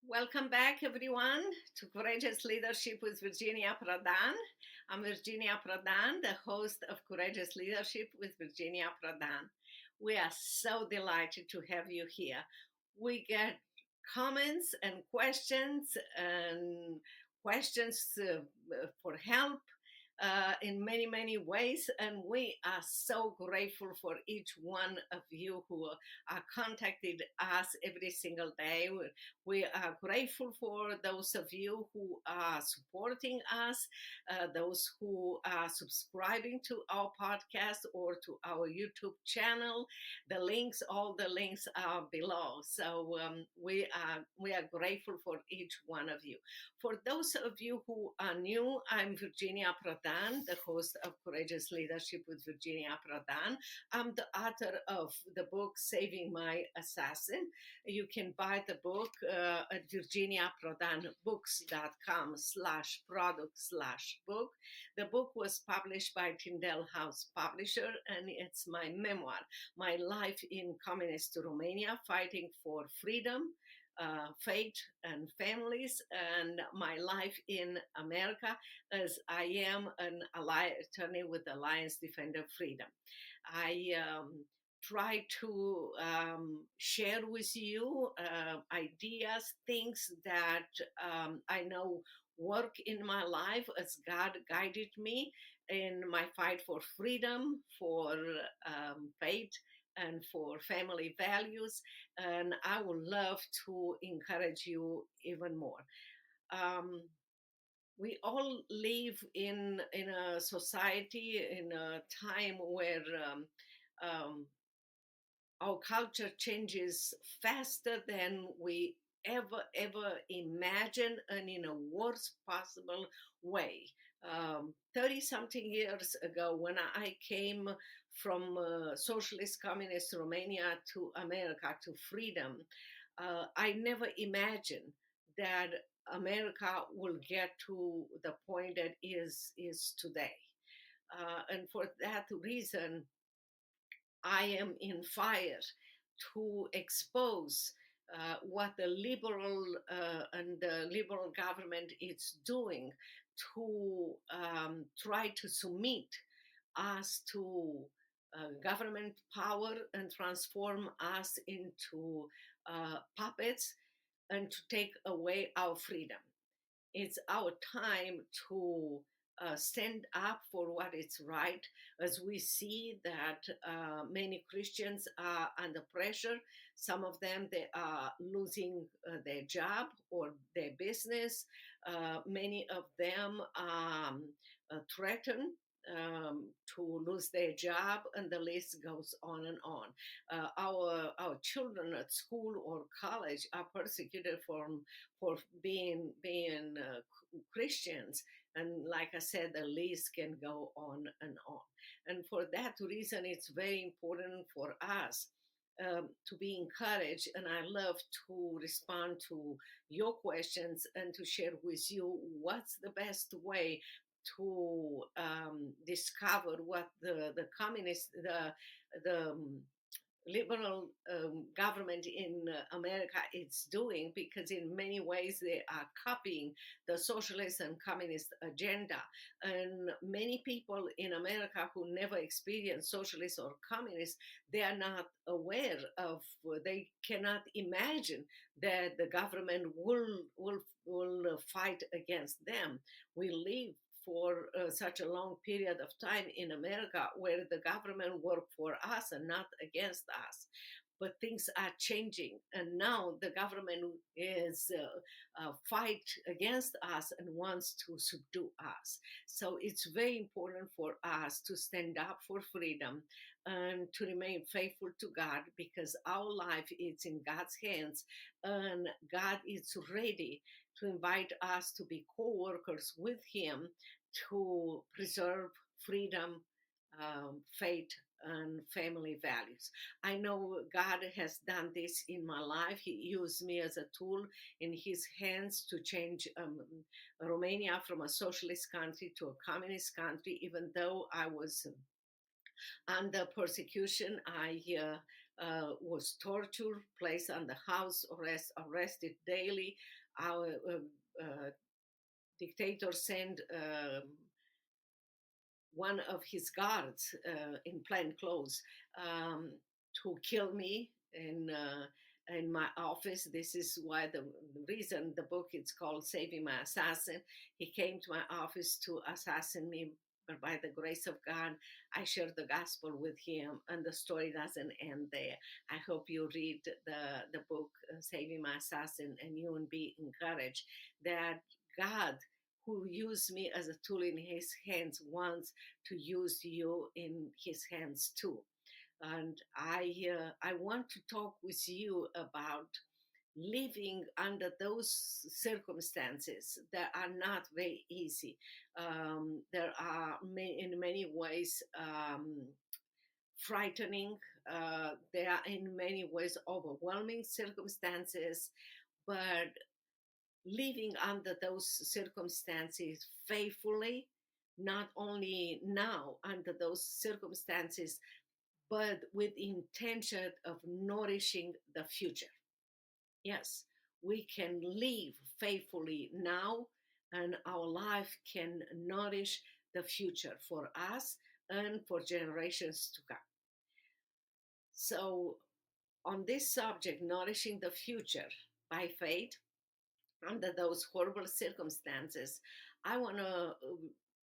Welcome back, everyone, to Courageous Leadership with Virginia Prodan. I'm Virginia Prodan, the host of Courageous Leadership with Virginia Prodan. We are so delighted to have you here. We get comments and questions for help in many, many ways. And we are so grateful for each one of you who are contacted us every single day. We are grateful for those of you who are supporting us, those who are subscribing to our podcast or to our YouTube channel. All the links are below. So we are grateful for each one of you. For those of you who are new, I'm Virginia Prodan, the host of Courageous Leadership with Virginia Prodan. I'm the author of the book Saving My Assassin. You can buy the book at virginiaprodanbooks.com/product/book. The book was published by Tyndale House Publisher, and it's my memoir, my life in communist Romania, fighting for freedom, faith, and families, and my life in America, as I am an attorney with Alliance Defender Freedom. I try to share with you ideas, things that I know work in my life as God guided me in my fight for freedom, for faith, and for family values. And I would love to encourage you even more. Um, we all live in a society, in a time where um, our culture changes faster than we ever imagine, and in a worst possible way. 30 something years ago, when I came from socialist communist Romania to America, to freedom, I never imagined that America will get to the point that is today. And for that reason, I am in fire to expose what the liberal and the liberal government is doing to try to submit us to government power and transform us into puppets and to take away our freedom. It's our time to stand up for what is right, as we see that many Christians are under pressure. Some of them, they are losing their job or their business. Many of them threatened to lose their job, and the list goes on and on. Our children at school or college are persecuted for being Christians, and like I said, the list can go on and on. And for that reason, it's very important for us to be encouraged. And I love to respond to your questions and to share with you what's the best way to discover what the communist, the liberal government in America is doing, because in many ways they are copying the socialist and communist agenda. And many people in America who never experienced socialist or communist, they are not aware of, they cannot imagine that the government will fight against them. We live for such a long period of time in America where the government worked for us and not against us. But things are changing, and now the government is fight against us and wants to subdue us. So it's very important for us to stand up for freedom and to remain faithful to God, because our life is in God's hands, and God is ready to invite us to be co-workers with Him to preserve freedom, faith, and family values. I know God has done this in my life. He used me as a tool in His hands to change Romania from a socialist country to a communist country. Even though I was under persecution, was tortured, placed under house arrest, arrested daily. Our dictator sent one of his guards in plain clothes um, to kill me in my office. This is why the reason the book is called Saving My Assassin. He came to my office to assassinate me, but by the grace of God, I shared the gospel with him, and the story doesn't end there. I hope you read the book Saving My Assassin, and you will be encouraged that God, who used me as a tool in his hands, wants to use you in his hands too. And I want to talk with you about living under those circumstances that are not very easy. There are in many ways frightening. They are in many ways overwhelming circumstances, but living under those circumstances faithfully, not only now under those circumstances, but with intention of nourishing the future. Yes, we can live faithfully now, and our life can nourish the future for us and for generations to come. So, on this subject, nourishing the future by faith, under those horrible circumstances, I want to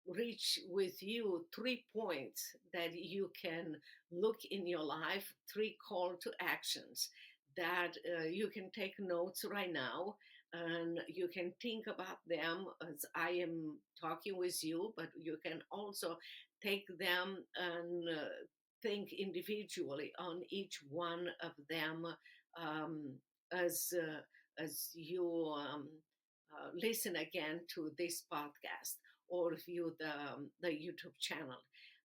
reach with you 3 points that you can look in your life, 3 call to actions that you can take notes right now, and you can think about them as I am talking with you, but you can also take them and think individually on each one of them um, as you listen again to this podcast or view the YouTube channel.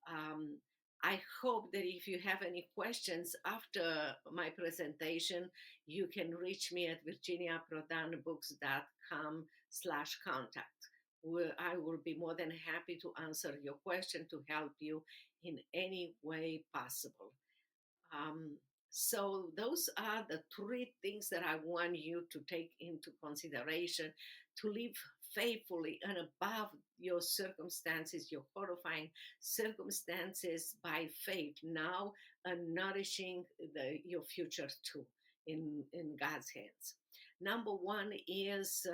Um, I hope that if you have any questions after my presentation, you can reach me at virginiaprodanbooks.com/contact, where I will be more than happy to answer your question to help you in any way possible. Um, so those are the 3 things that I want you to take into consideration to live faithfully and above your circumstances, your horrifying circumstances by faith now, and nourishing your future too in God's hands. Number one is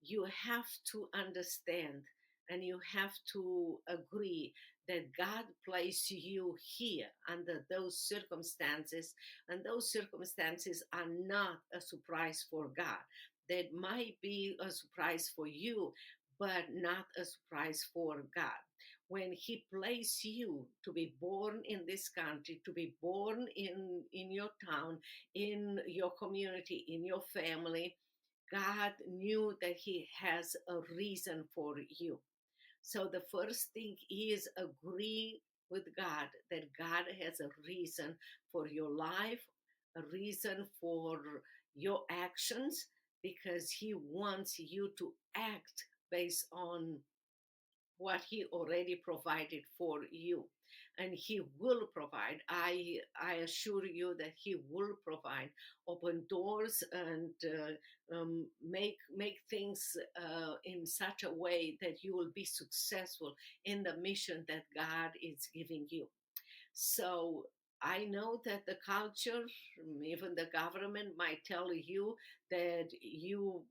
you have to understand and you have to agree that God placed you here under those circumstances, and those circumstances are not a surprise for God. That might be a surprise for you, but not a surprise for God. When He placed you to be born in this country, to be born in your town, in your community, in your family, God knew that He has a reason for you. So the first thing is agree with God that God has a reason for your life, a reason for your actions, because He wants you to act based on what He already provided for you. And He will provide. I assure you that He will provide, open doors and make things in such a way that you will be successful in the mission that God is giving you. So I know that the culture, even the government, might tell you that you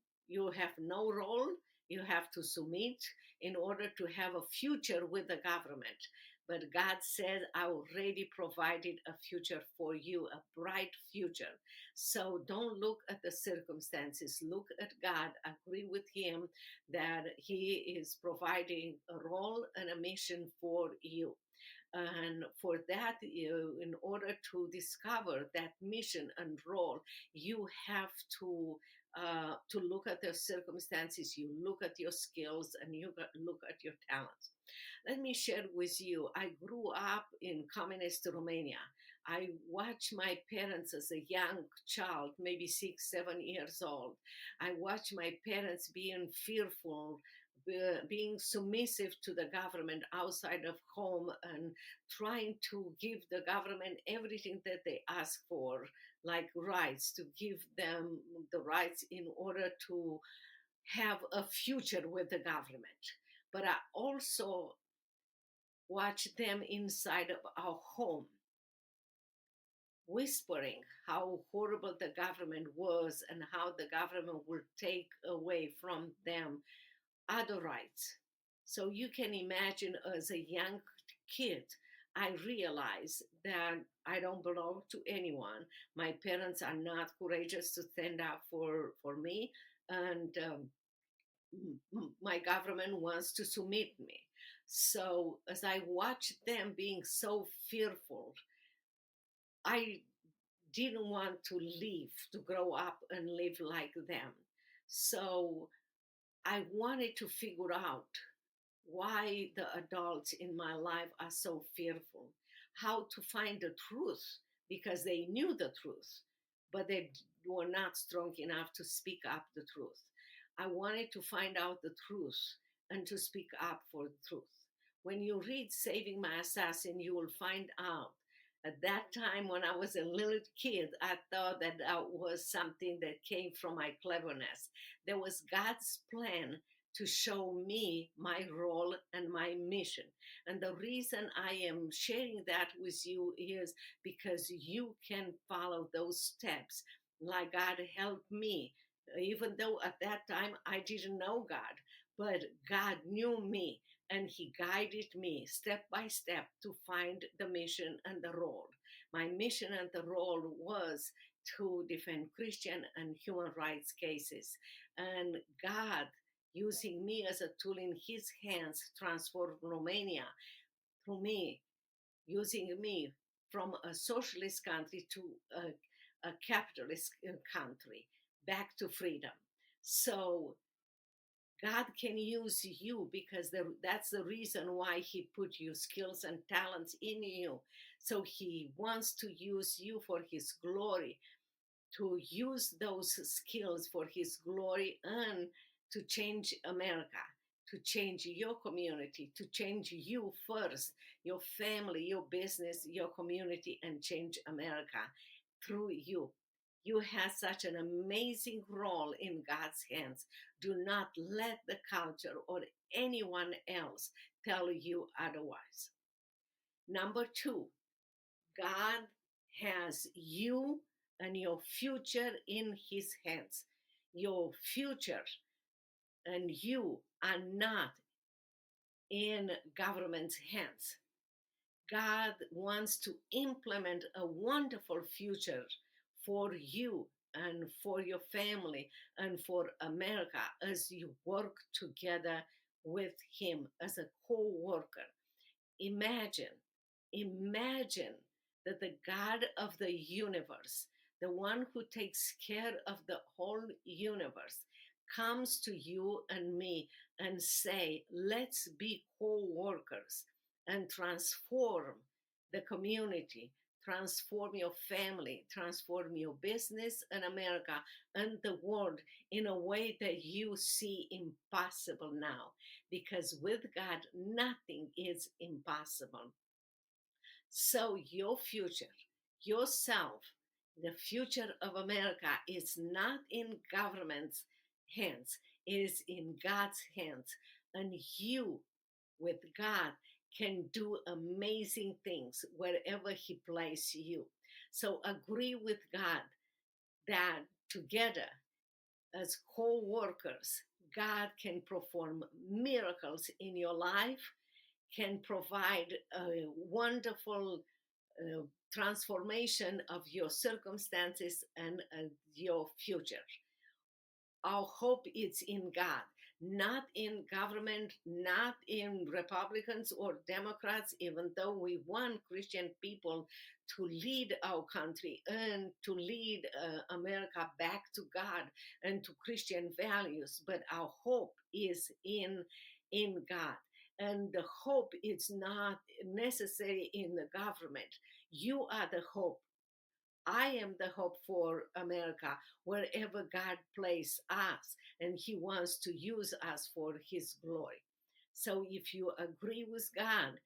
have no role. You have to submit in order to have a future with the government. But God said, I already provided a future for you, a bright future. So don't look at the circumstances. Look at God. Agree with Him that He is providing a role and a mission for you. And for that, in order to discover that mission and role, you have to look at the circumstances, you look at your skills, and you look at your talents. Let me share with you, I grew up in communist Romania. I watched my parents as a young child, maybe 6, 7 years old. I watched my parents being fearful being submissive to the government outside of home and trying to give the government everything that they ask for, like rights, to give them the rights in order to have a future with the government. But I also watch them inside of our home whispering how horrible the government was and how the government will take away from them other rights. So you can imagine, as a young kid, I realized that I don't belong to anyone. My parents are not courageous to stand up for me, and my government wants to submit me. So as I watched them being so fearful, I didn't want to live, to grow up and live like them. So I wanted to figure out why the adults in my life are so fearful, how to find the truth, because they knew the truth, but they were not strong enough to speak up the truth. I wanted to find out the truth and to speak up for the truth. When you read Saving My Assassin, you will find out at that time when I was a little kid, I thought that that was something that came from my cleverness. There was God's plan to show me my role and my mission. And the reason I am sharing that with you is because you can follow those steps like God helped me. Even though at that time I didn't know God, but God knew me and He guided me step by step to find the mission and the role. My mission and the role was to defend Christian and human rights cases. And God, using me as a tool in His hands, transformed Romania through me, using me from a socialist country to a capitalist country, back to freedom. So God can use you because that's the reason why He put your skills and talents in you. So He wants to use you for His glory, to use those skills for His glory and to change America, to change your community, to change you first, your family, your business, your community, and change America through you. You have such an amazing role in God's hands. Do not let the culture or anyone else tell you otherwise. Number two, God has you and your future in His hands. Your future and you are not in government's hands. God wants to implement a wonderful future for you and for your family and for America as you work together with Him as a co worker. Imagine, imagine that the God of the universe, the one who takes care of the whole universe, comes to you and me and say, let's be co-workers and transform the community, transform your family, transform your business and America and the world in a way that you see impossible now, because with God, nothing is impossible. So, your future, yourself, the future of America is not in government's hands, it is in God's hands. And you, with God, can do amazing things wherever He places you. So, agree with God that together as co workers, God can perform miracles in your life, can provide a wonderful transformation of your circumstances and your future. Our hope is in God, not in government, not in Republicans or Democrats, even though we want Christian people to lead our country and to lead America back to God and to Christian values. But our hope is in God. And the hope is not necessary in the government. You are the hope. I am the hope for America wherever God places us, and He wants to use us for His glory. So if you agree with God,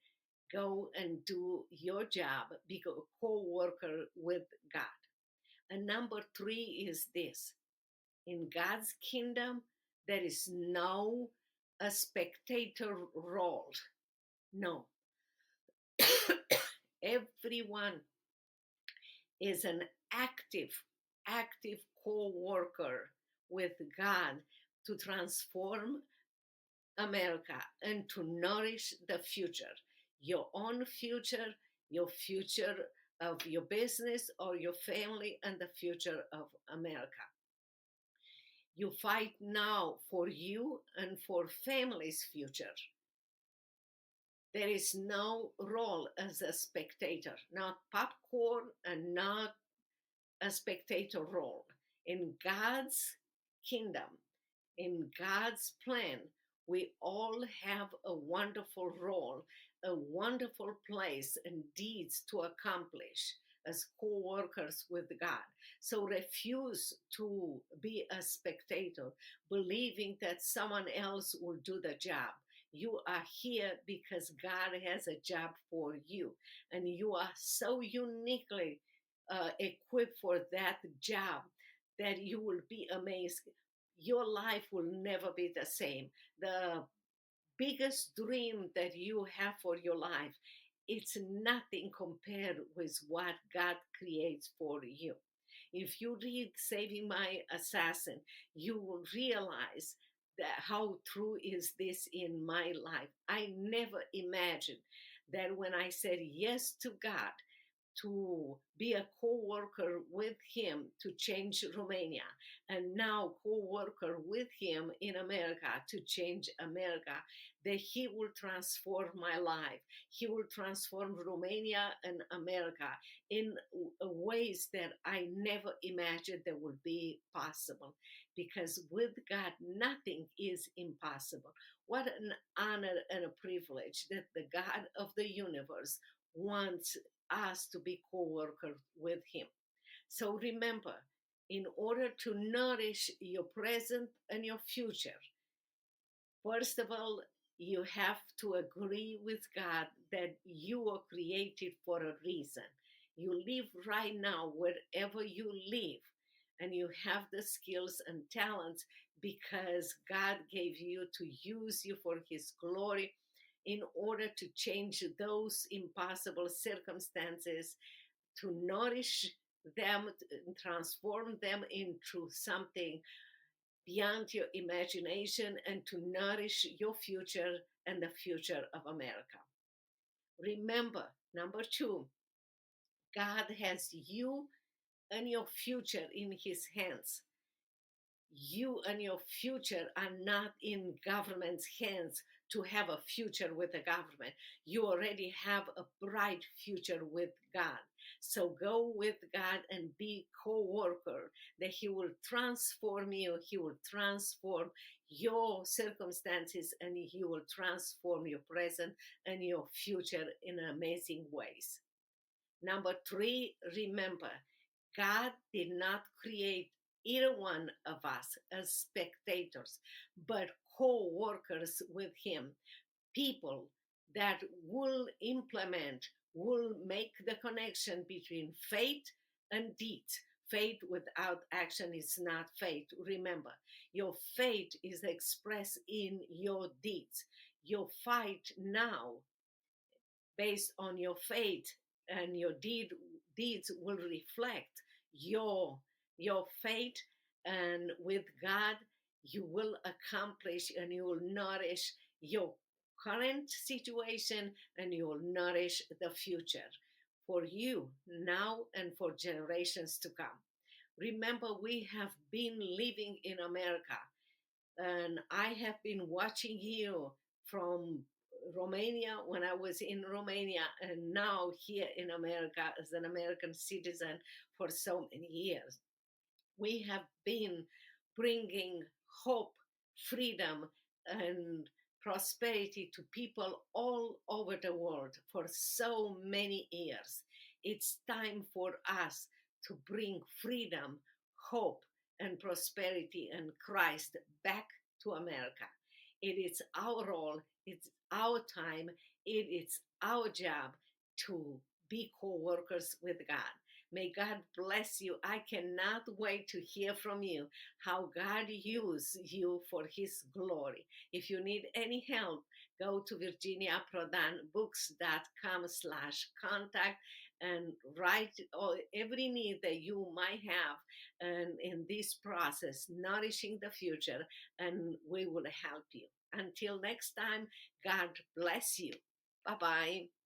go and do your job, be a co worker with God. And number three is this: in God's kingdom, there is no a spectator role. No. Everyone is an active co-worker with God to transform America and to nourish the future, your own future, your future of your business or your family, and the future of America. You fight now for you and for family's future. There is no role as a spectator, not popcorn and not a spectator role. In God's kingdom, in God's plan, we all have a wonderful role, a wonderful place and deeds to accomplish as co workers with God. So refuse to be a spectator, believing that someone else will do the job. You are here because God has a job for you, and you are so uniquely equipped for that job that you will be amazed. Your life will never be the same. The biggest dream that you have for your life, it's nothing compared with what God creates for you. If you read Saving My Assassin, you will realize that how true is this in my life. I never imagined that when I said yes to God, to be a co-worker with him to change Romania, and now co-worker with him in America to change America, that he will transform my life. He will transform Romania and America in ways that I never imagined that would be possible, because with God nothing is impossible. What an honor and a privilege that the God of the universe wants us to be co-workers with him. So remember, in order to nourish your present and your future, first of all, you have to agree with God that you were created for a reason. You live right now wherever you live, and you have the skills and talents because God gave you to use you for His glory in order to change those impossible circumstances, to nourish them, transform them into something beyond your imagination, and to nourish your future and the future of America. Remember, number two, God has you and your future in His hands. You and your future are not in government's hands to have a future with the government. You already have a bright future with God. So go with God and be co-worker, that He will transform you. He will transform your circumstances, and He will transform your present and your future in amazing ways. Number three, remember, God did not create either one of us as spectators, but co workers with Him. People that will implement, will make the connection between faith and deeds. Faith without action is not faith. Remember, your faith is expressed in your deeds. Your fight now based on your faith and your deeds will reflect your faith, and with God you will accomplish and you will nourish your current situation, and you will nourish the future for you now and for generations to come. Remember, we have been living in America, and I have been watching you from Romania when I was in Romania, and now here in America as an American citizen for so many years. We have been bringing hope, freedom, and prosperity to people all over the world for so many years. It's time for us to bring freedom, hope, and prosperity and Christ back to America. It is our role, it's our time, it is our job to be co workers with God. May God bless you. I cannot wait to hear from you how God used you for His glory. If you need any help, go to Virginia Prodan books.com/contact and write every need that you might have and in this process, nourishing the future, and we will help you. Until next time, God bless you. Bye bye.